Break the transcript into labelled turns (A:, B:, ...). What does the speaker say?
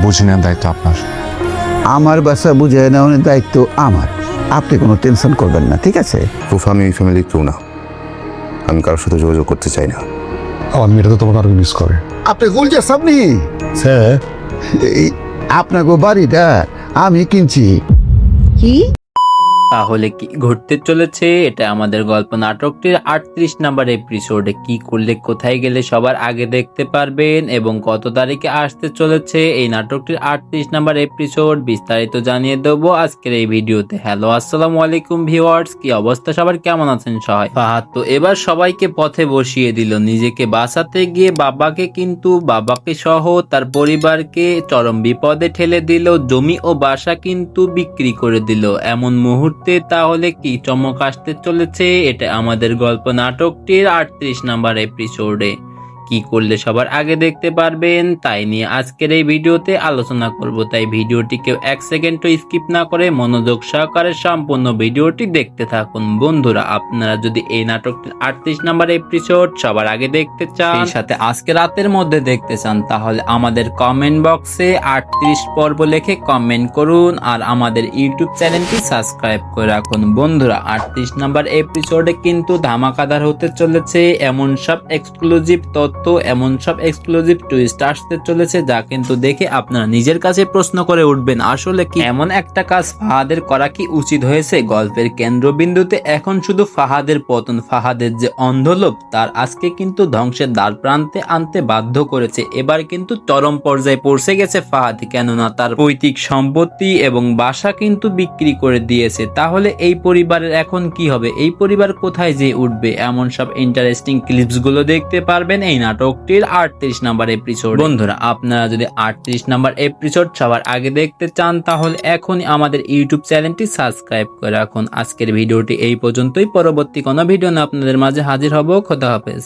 A: বুঝে নেওয়ার দায়িত্ব আপনার।
B: আমার বাসা বুঝে নেওয়ার দায়িত্ব আমার। আপনি কোনো টেনশন করবেন না, ঠিক আছে?
C: ফুফা, আমি এই ফ্যামিলির কেউ না। আমি কারোর সাথে যোগাযোগ করতে চাই না।
A: আমার মেয়েটা তো তোমাকে আরো মিস করে।
B: আপনি গুলজার সামনে
A: স্যার,
B: আপনাকে বাড়িটা আমি কিনছি।
D: কি?
E: তাহলে কি ঘটতে চলেছে? এটা আমাদের গল্প নাটকটির 38 নাম্বার এপিসোডে। কি করলে কোথায় গেলে সবার আগে দেখতে পারবেন এবং কত তারিখে আসতে চলেছে এই নাটকটির 38 নাম্বার এপিসোড বিস্তারিত জানিয়ে দেবো আজকের এই ভিডিওতে। হ্যালো, আসসালামু আলাইকুম ভিউয়ার্স, কি অবস্থা সবার, কেমন আছেন সবাই? ফাহাদ তো এবার সবাইকে পথে বসিয়ে দিল। নিজেকে বাঁচাতে গিয়ে বাবাকে সহ তার পরিবারকে চরম বিপদে ঠেলে দিল। জমি ও বাসা কিন্তু বিক্রি করে দিল। এমন মুহূর্তে তাহলে কি চমক আসতে চলেছে? এটা আমাদের গল্প নাটকটির 38 নাম্বার এপিসোডে। কি করলে সবার আগে দেখতে পারবেন তাই নিয়ে আজকের এই ভিডিওতে আলোচনা করব। তাই ভিডিওটিকে 1 সেকেন্ডও স্কিপ না করে মনোযোগ সহকারে সম্পূর্ণ ভিডিওটি দেখতে থাকুন। বন্ধুরা, আপনারা যদি এই নাটকটির 38 নাম্বার এপিসোড সবার আগে দেখতে চান, সেই সাথে আজকে রাতের মধ্যে দেখতে চান, তাহলে আমাদের কমেন্ট বক্সে 38 পর্ব লিখে কমেন্ট করুন আর আমাদের ইউটিউব চ্যানেলটি সাবস্ক্রাইব করে রাখুন। বন্ধুরা, 38 নাম্বার এপিসোডে কিন্তু ধামাকাদার হতে চলেছে। এমন সব এক্সক্লুসিভ তথ্য, এমন সব এক্সক্লুসিভ টুইস্ট আসতে চলেছে যা কিন্তু দেখে আপনারা নিজের কাছে প্রশ্ন করে উঠবেন, আসলে কি এমন একটা কাজ ফাহাদের করা কি উচিত হয়েছে? গল্পের কেন্দ্রবিন্দুতে এখন শুধু ফাহাদের পতন। ফাহাদের যে অন্ধলোভ তার আজকে কিন্তু ধ্বংসের দ্বার প্রান্তে আনতে বাধ্য করেছে। এবার কিন্তু চরম পর্যায়ে পৌঁছে গেছে ফাহাদ, কেননা তার পৈতৃক সম্পত্তি এবং বাসা কিন্তু বিক্রি করে দিয়েছে। তাহলে এই পরিবারের এখন কি হবে? এই পরিবার কোথায় যে উঠবে? এমন সব ইন্টারেস্টিং ক্লিপস গুলো দেখতে পারবেন এই নাটকটির 38 নাম্বার এপিসোড। বন্ধুরা, আপনারা যদি 38 নাম্বার এপিসোড সবার আগে দেখতে চান তাহলে এখনই আমাদের ইউটিউব চ্যানেলটি সাবস্ক্রাইব করে রাখুন। আজকের ভিডিওটি এই পর্যন্তই। পরবর্তী কোনো ভিডিও না আপনাদের মাঝে হাজির হব। খোদা হাফেজ।